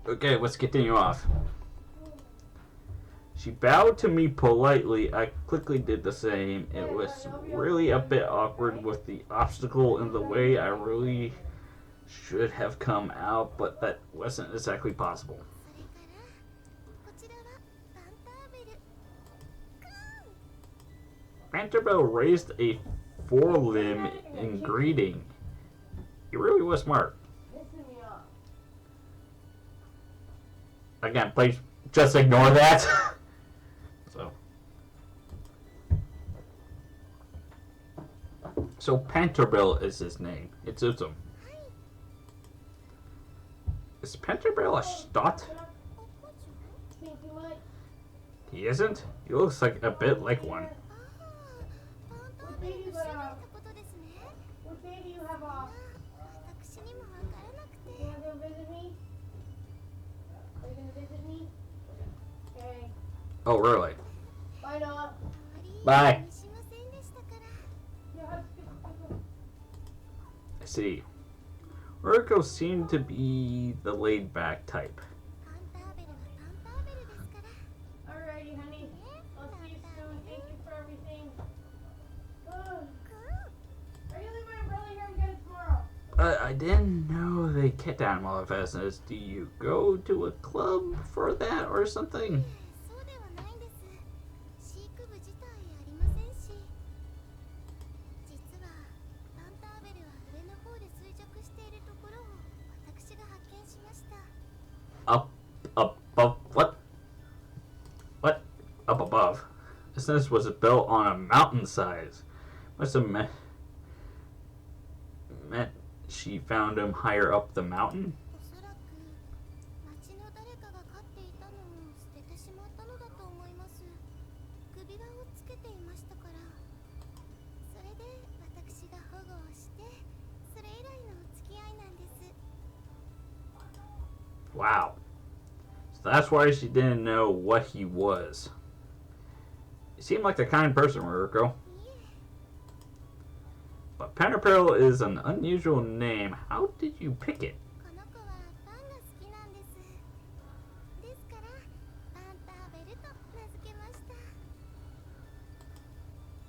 Okay, let's continue off. She bowed to me politely. I quickly did the same. It was really a bit awkward with the obstacle in the way. I really should have come out, but that wasn't exactly possible. Vanderbilt raised a forelimb in greeting. He really was smart. Again, please just ignore that. So Panterbill is his name. It suits him. Is Panterbill a stot? He isn't? He looks like a bit like one. Oh, really? Bye. I see. Urko seemed to be the laid-back type. Alrighty, honey. I'll see you soon. Thank you for everything. Are you leaving my brother here and get it tomorrow? I didn't know they kept animal business. Do you go to a club for that or something? Up above what? What? Up above? This nest was built on a mountainside. Must have meant she found him higher up the mountain. Wow. So that's why she didn't know what he was. He seemed like a kind person, Ruko. But Panterpill is an unusual name. How did you pick it?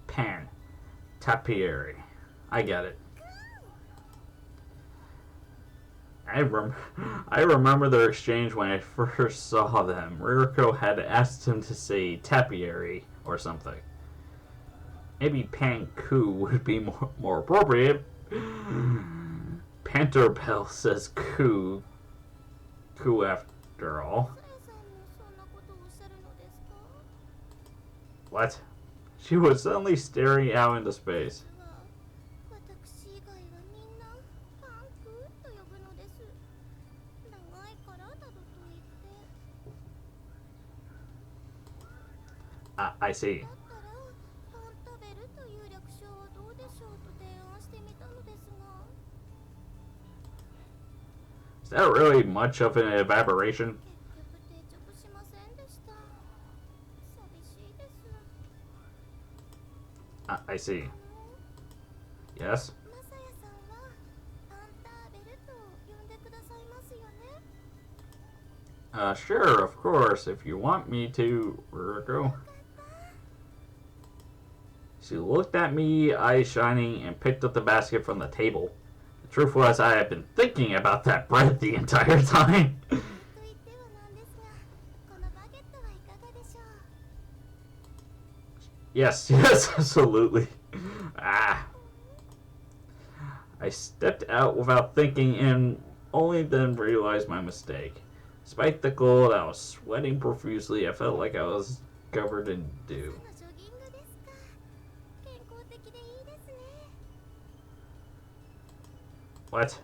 Pan. Tapiary. I get it. I remember their exchange when I first saw them. Ruko had asked him to say tapiary or something. Maybe Panku would be more appropriate. Panterpel says Ku after all. What? She was suddenly staring out into space. I see. Is that really much of an evaporation? I see. Yes? Sure, of course, if you want me to, Ruko. She looked at me, eyes shining, and picked up the basket from the table. The truth was, I had been thinking about that bread the entire time. Yes, absolutely. I stepped out without thinking and only then realized my mistake. Despite the cold, I was sweating profusely. I felt like I was covered in dew. What?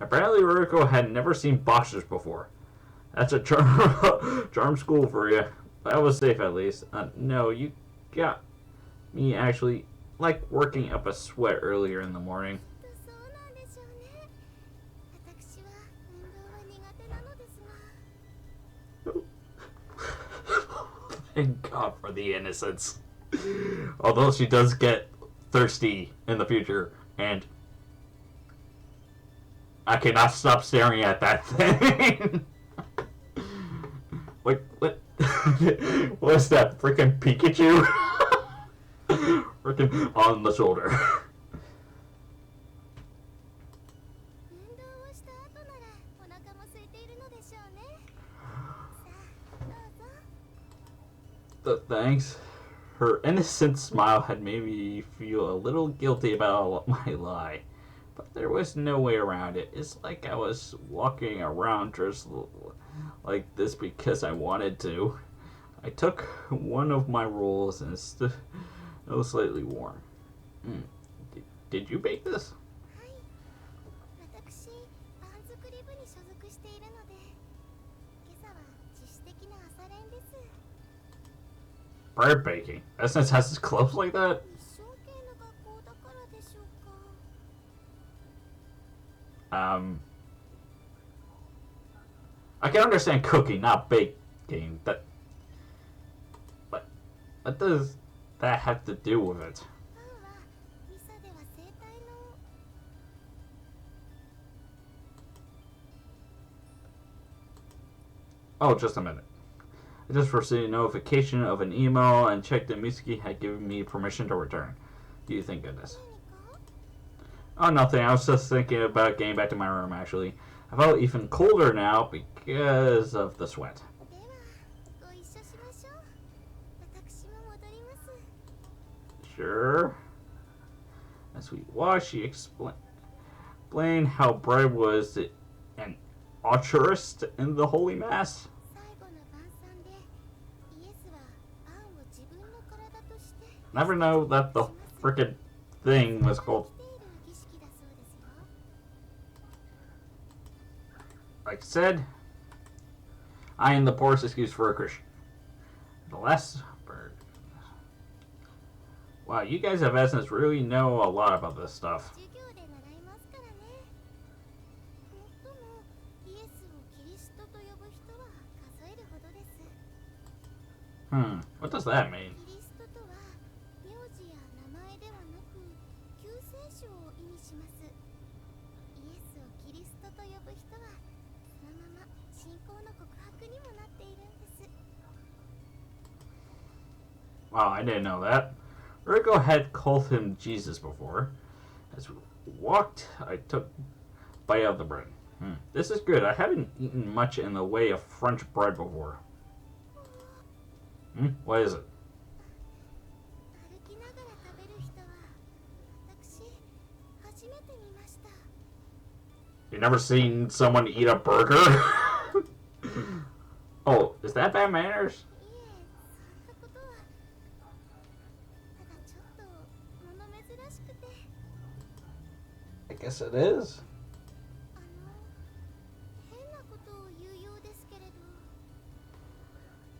Apparently Ruko had never seen boxers before. That's a charm school for you. That was safe at least. No, you got me actually like working up a sweat earlier in the morning. Thank God for the innocence. Although she does get thirsty in the future, and I cannot stop staring at that thing. What? What's that? Freaking Pikachu? Freaking on the shoulder. Thanks. Her innocent smile had made me feel a little guilty about my lie, but there was no way around it. It's like I was walking around dressed like this because I wanted to. I took one of my rolls and it was slightly warm. Did you bake this? Bread baking? Essence has his clothes like that? I can understand cooking, not baking. What does that have to do with it? Oh, just a minute. I just received a notification of an email and checked that Mitsuki had given me permission to return. Do you think of this? Oh, nothing. I was just thinking about getting back to my room, actually. I felt even colder now because of the sweat. Sure. As we watched, she explained how Bread was an authorist in the Holy Mass. Never know that the frickin' thing was called. Like I said, I am the poorest excuse for a Christian. The last bird. Wow, you guys have Essence really know a lot about this stuff. What does that mean? Wow, I didn't know that. Rico had called him Jesus before. As we walked, I took a bite of the bread. This is good. I haven't eaten much in the way of French bread before. What is it? You never seen someone eat a burger? Oh, is that bad manners? I guess it is.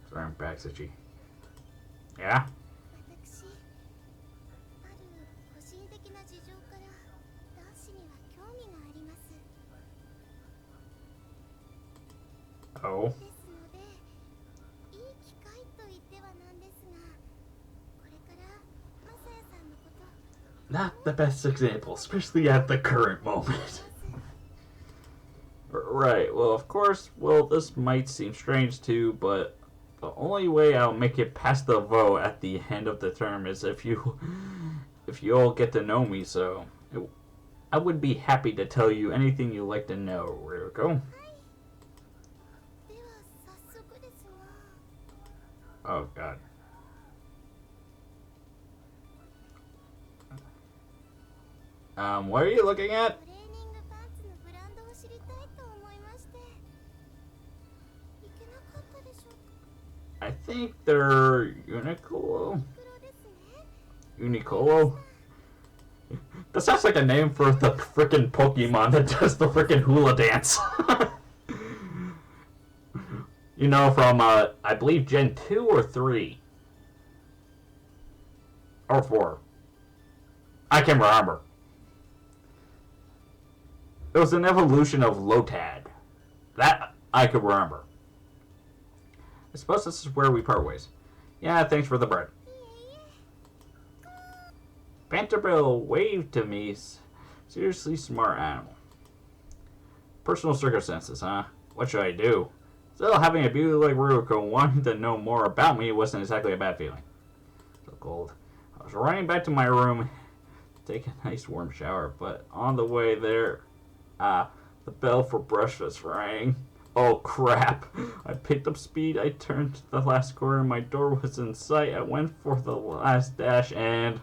Sorry, I'm back, Sichi. Yeah? Oh. Not the best example, especially at the current moment. Right, well, of course, this might seem strange too, but the only way I'll make it past the vote at the end of the term is if you all get to know me, so I would be happy to tell you anything you'd like to know, Ryoko. Oh, God. What are you looking at? I think they're Uniqlo. Uniqlo? That sounds like a name for the frickin' Pokemon that does the frickin' hula dance. You know, from, I believe Gen 2 or 3? Or 4. I can't remember. It was an evolution of Lotad. That I could remember. I suppose this is where we part ways. Yeah, thanks for the bread. Banterbill waved to me. Seriously smart animal. Personal circumstances, huh? What should I do? Still, having a beauty like Ruko wanting to know more about me wasn't exactly a bad feeling. So cold. I was running back to my room to take a nice warm shower, but on the way there, the bell for breakfast rang. Oh crap! I picked up speed, I turned to the last corner, my door was in sight, I went for the last dash and...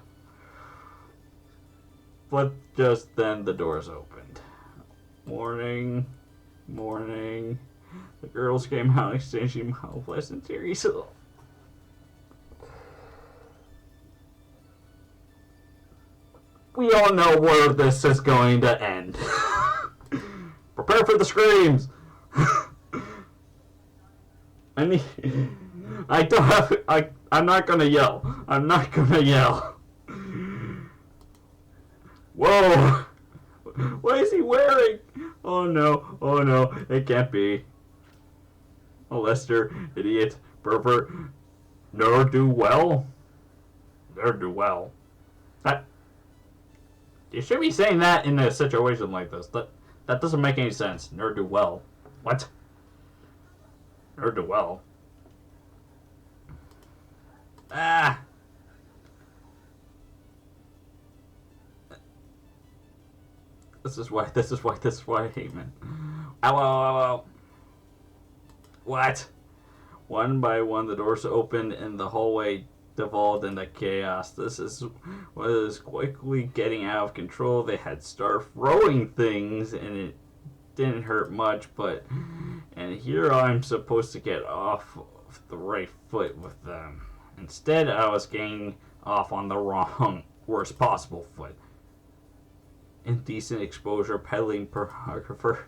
But just then the doors opened. Morning. Morning. The girls came out exchanging mild pleasantries. We all know where this is going to end. Prepare for the screams! I don't have... I'm not gonna yell. I'm not gonna yell. Whoa! What is he wearing? Oh no, oh no, it can't be. Molester, idiot, pervert, ne'er do well. Ne'er do well. You should be saying that in a situation like this. That doesn't make any sense. Ne'er do well. What? Ne'er do well. Ah! This is why I hate men. Ow, ow, ow, ow. What? One by one, the doors opened and the hallway devolved into chaos. This is what is quickly getting out of control. They had started throwing things and it didn't hurt much, and here I'm supposed to get off the right foot with them. Instead, I was getting off on the wrong, worst possible foot. Indecent exposure, peddling pornographer.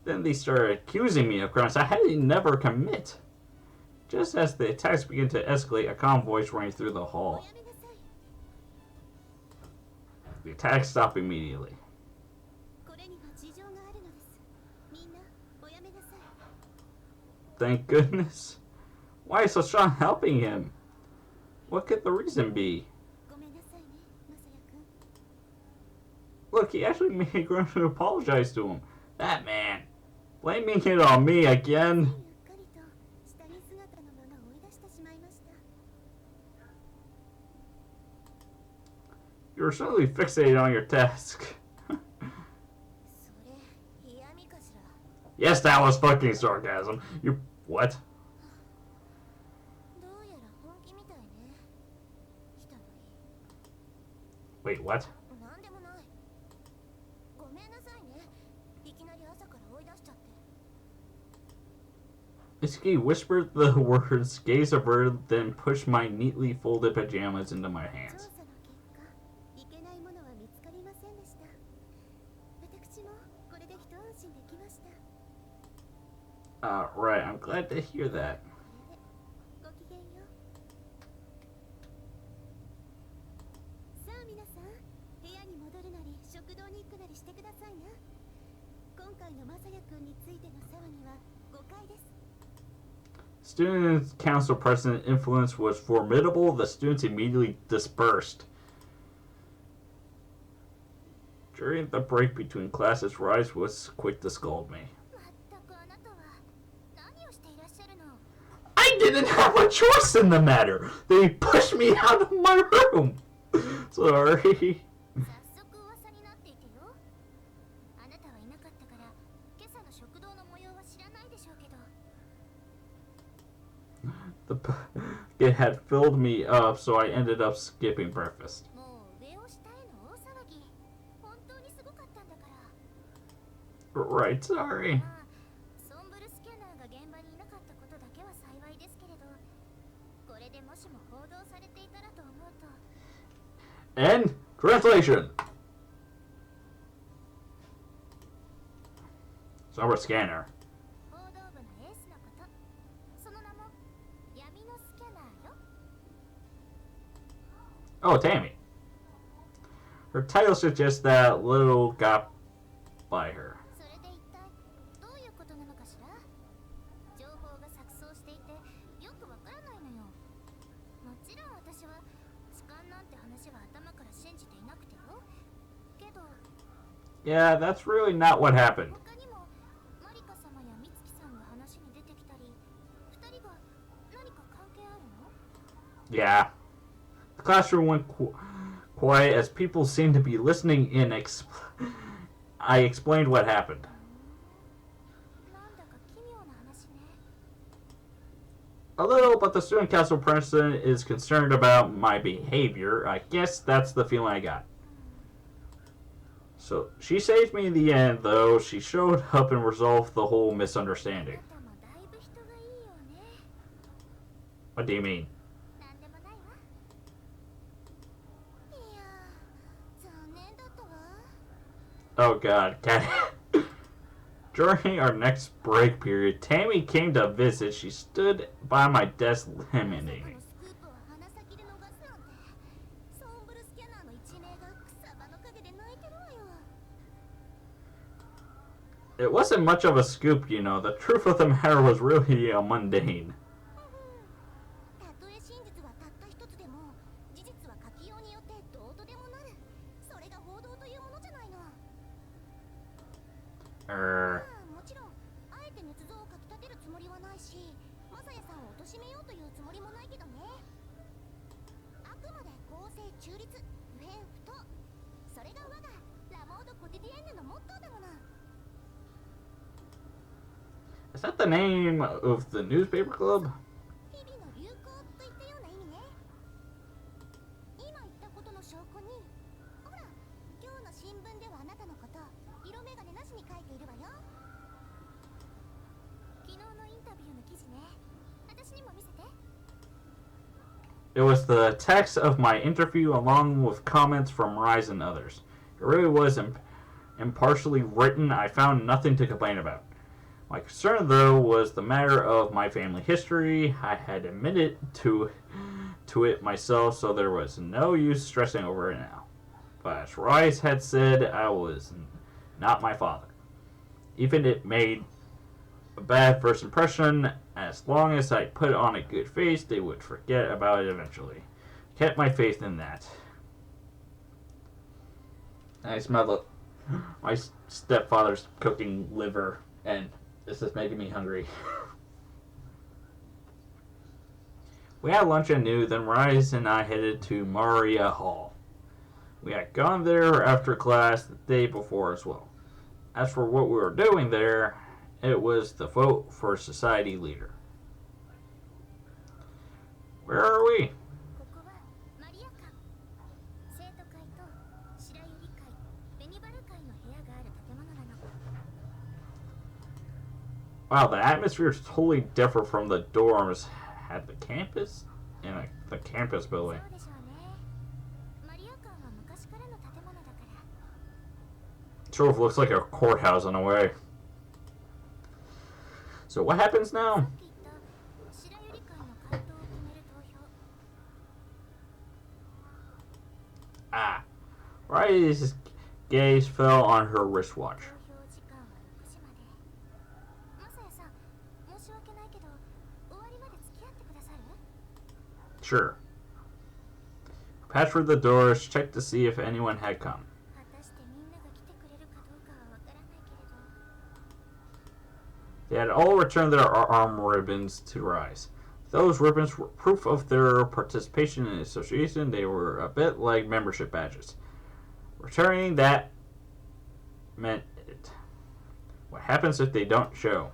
Then they started accusing me of crimes I had never commit. Just as the attacks began to escalate, a calm voice rang through the hall. The attack stopped immediately. Thank goodness. Why is Sashan helping him? What could the reason be? Look, he actually made a grunt to apologize to him. That man. Blaming it on me again. You're certainly fixated on your task. Yes, that was fucking sarcasm. You... what? Wait, what? Iski whispered the words, gaze averted, then pushed my neatly folded pajamas into my hands. Right, I'm glad to hear that. Student Council President influence was formidable. The students immediately dispersed. During the break between classes, Rise was quick to scold me. I didn't have a choice in the matter. They pushed me out of my room. Sorry. It had filled me up, so I ended up skipping breakfast. Right, sorry. And translation. Summer scanner. Oh, Tammy. Her title suggests that little got by her. Yeah, that's really not what happened. Yeah. The classroom went quiet as people seemed to be listening in. I explained what happened. A little, but the student council president is concerned about my behavior. I guess that's the feeling I got. So she saved me in the end, though. She showed up and resolved the whole misunderstanding. What do you mean? Oh god, During our next break period, Tammy came to visit. She stood by my desk laminating. It wasn't much of a scoop, you know. The truth of the matter was really mundane. Is that the name of the newspaper club? It was the text of my interview along with comments from Rise and others. It really was impartially written. I found nothing to complain about. My concern, though, was the matter of my family history. I had admitted to it myself, so there was no use stressing over it now. But as Rise had said, I was not my father. Even it made a bad first impression, as long as I put on a good face, they would forget about it eventually. I kept my faith in that. I smelled my stepfather's cooking liver, and this is making me hungry. We had lunch at noon, then Rise and I headed to Maria Hall. We had gone there after class the day before as well. As for what we were doing there, it was the vote for society leader. Where are we? Wow, the atmosphere is totally different from the dorms at the campus in the campus building. Sort of looks like a courthouse in a way. So what happens now? Rice's gaze fell on her wristwatch. Sure. Patched through the doors, checked to see if anyone had come. They had all returned their arm ribbons to Rise. Those ribbons were proof of their participation in the association. They were a bit like membership badges. Returning that meant it. What happens if they don't show?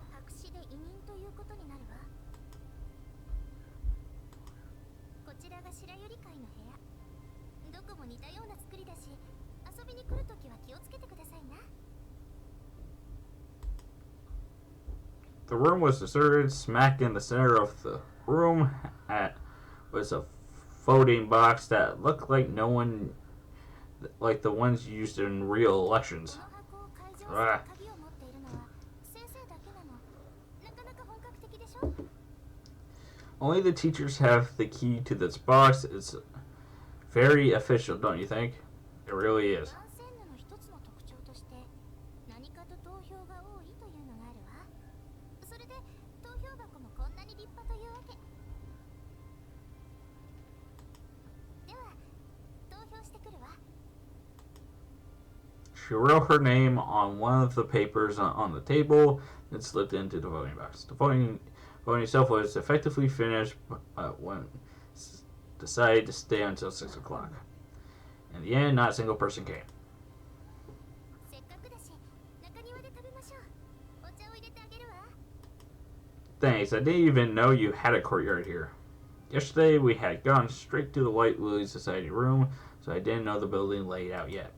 The room was deserted. Smack in the center of the room was a voting box that looked like like the ones used in real elections. Ah. Only the teachers have the key to this box. It's very official, don't you think? It really is. She wrote her name on one of the papers on the table and slipped into the voting box. The voting itself was effectively finished when decided to stay until 6 o'clock. In the end, not a single person came. Thanks, I didn't even know you had a courtyard here. Yesterday we had gone straight to the White Lily Society room, so I didn't know the building laid out yet.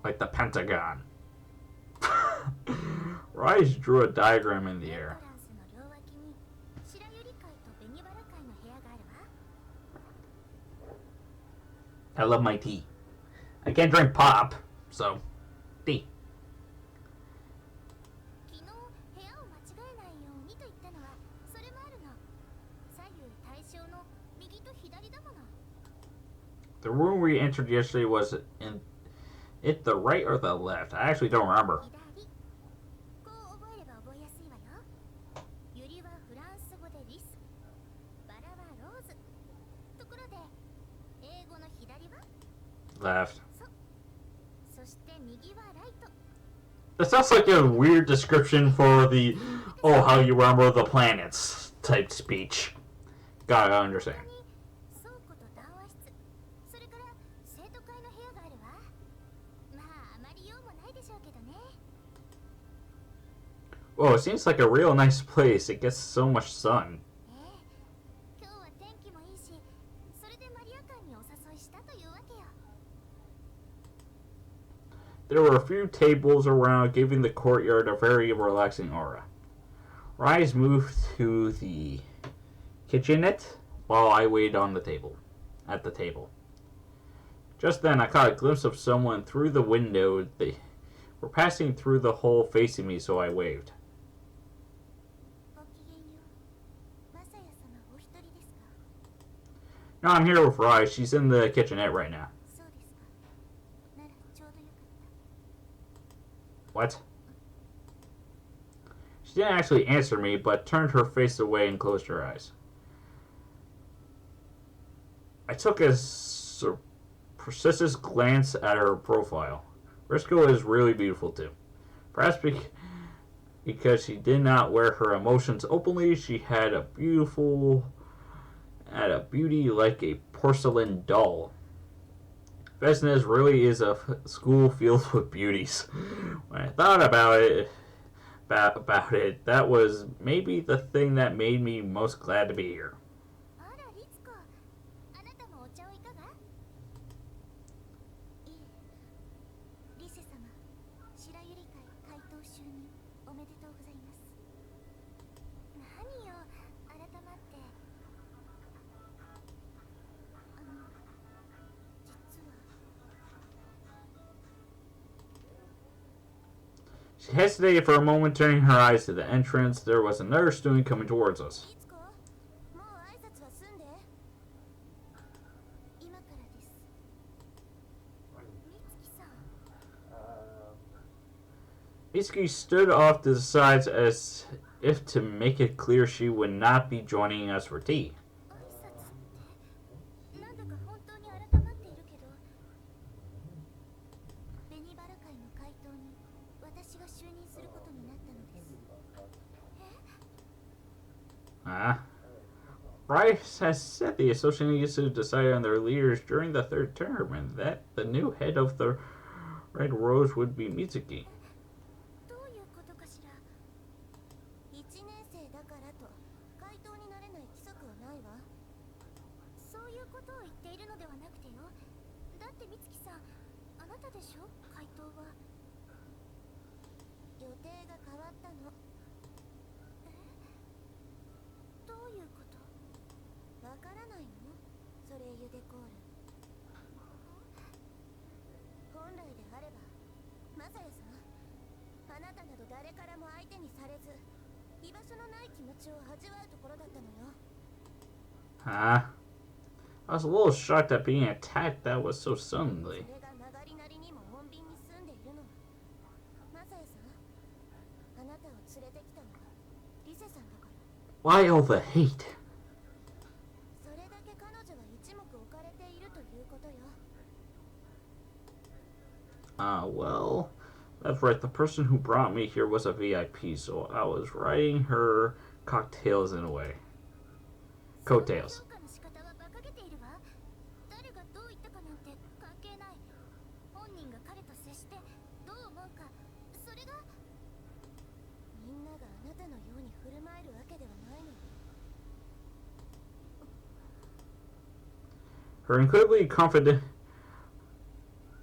Like the Pentagon. Rise drew a diagram in the air. I love my tea. I can't drink pop, so tea. The room we entered yesterday was in it the right or the left? I actually don't remember. Left. That sounds like a weird description for the "oh, how you remember the planets" type speech. Gotta understand. Whoa, it seems like a real nice place. It gets so much sun. There were a few tables around, giving the courtyard a very relaxing aura. Rise moved to the kitchenette while I waited on the table. At the table. Just then, I caught a glimpse of someone through the window. They were passing through the hole facing me, so I waved. No, I'm here with Rise. She's in the kitchenette right now. What? She didn't actually answer me, but turned her face away and closed her eyes. I took a persistent glance at her profile. Risco is really beautiful too. Perhaps because she did not wear her emotions openly, she had a beauty like a porcelain doll. Vesnes really is a school filled with beauties. When I thought about it, that was maybe the thing that made me most glad to be here. She hesitated for a moment, turning her eyes to the entrance. There was another student coming towards us. Mitsuki stood off to the sides as if to make it clear she would not be joining us for tea. Bryce has said the association needs to decide on their leaders during the third term, and that the new head of the Red Rose would be Mitsuki. I was a little shocked at being attacked that was so suddenly. Why all the hate? Well, that's right. The person who brought me here was a VIP, so I was riding her cocktails in a way. Coattails. そんな評価の仕方は馬鹿げているわ。誰がどう言ったかなんて関係ない。本人が彼と接してどう思うか、それがみんながあなたのように振る舞えるわけではないの。Her incredibly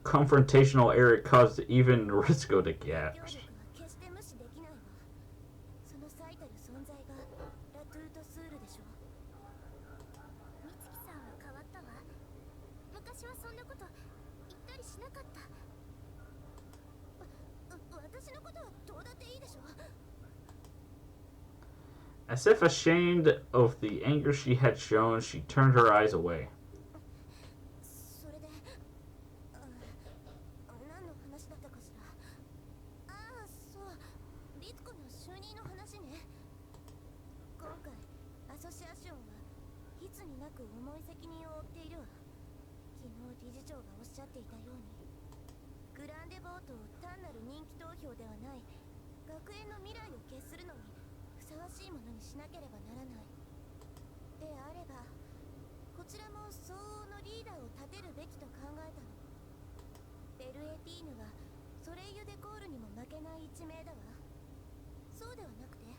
confrontational air caused even Risco to 影響 gasp. 力は決して無視できないわ。その最たる存在がラトゥートスールでしょ。美月さんは変わったわ。昔はそんなこと言ったりしなかった。私のことはどうだっていいでしょ。 As if ashamed of the anger she had shown, she turned her eyes away. それで、何の話だったかしら。ああ、そう、律子の就任の話ね。今回アソシアションはいつになく重い責任を負っているわ。昨日理事長がおっしゃっていたように、グランデボートを単なる人気投票ではない学園の未来を決するのにふさわしいものにしなければならない。であればこちらも相応のリーダーを立てるべきと考えたの。ベルエティーヌはソレイユ・デコールにも負けない一名だわ。そうではなくて、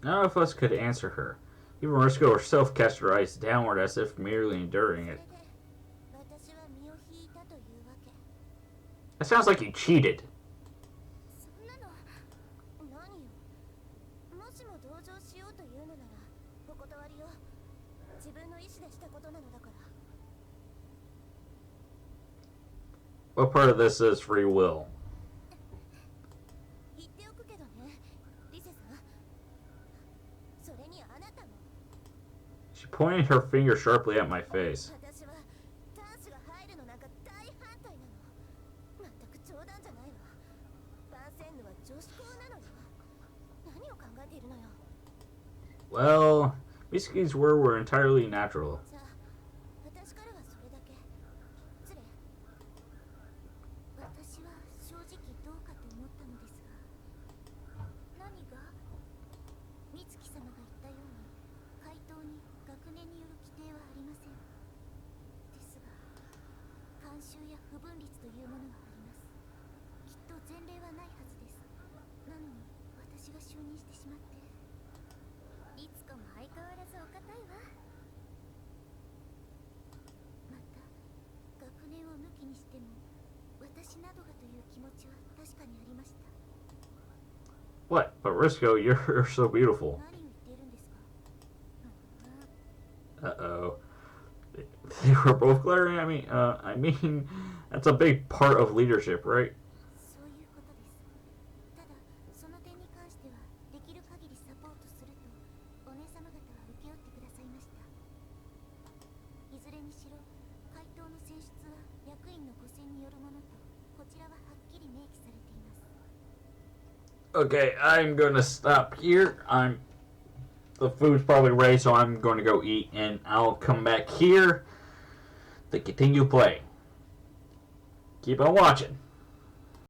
None of us could answer her. Even Risco herself cast her eyes downward as if merely enduring それ it. で私は身を引いたというわけ。 That sounds like you cheated. そんなの何よ。もしも同情しようというのならお断りよ。自分の意思でしたことなのだから。 What part of this is free will? 言っておくけどね、リセさん。それにあなたも。 She pointed her finger sharply at my face. 私は男子が入るのなんか大反対なの。全く冗談じゃないわ。バンセンヌは女子校なのよ。何を考えているのよ。 Well, Mitsuki's words were entirely natural. じゃあ私からはそれだけ。失礼。私は正直どうかと思ったのですが。何が？美月様が言ったように回答に学年による規定はありません。ですが慣習や不分率というものはあります。きっと前例はないはずです。なのに私が就任してしまって。いつかも相変わらずお堅いわ。また学年を抜きにしても私などがという気持ちは確かにありました。 What? But Risco, you're so beautiful. 何を言っているんですか。 Uh-oh. They were both glaring at me. I mean, that's a big part of leadership, right? そういうことです。ただその点に関してはできる限りサポートするとお姉様方は請け負ってくださいました。いずれにしろ回答の選出は役員のご選によるものとこちらははっきり明記されています。 Okay, I'm gonna stop here. The food's probably ready, so I'm going to go eat, and I'll come back here to continue playing. Keep on watching.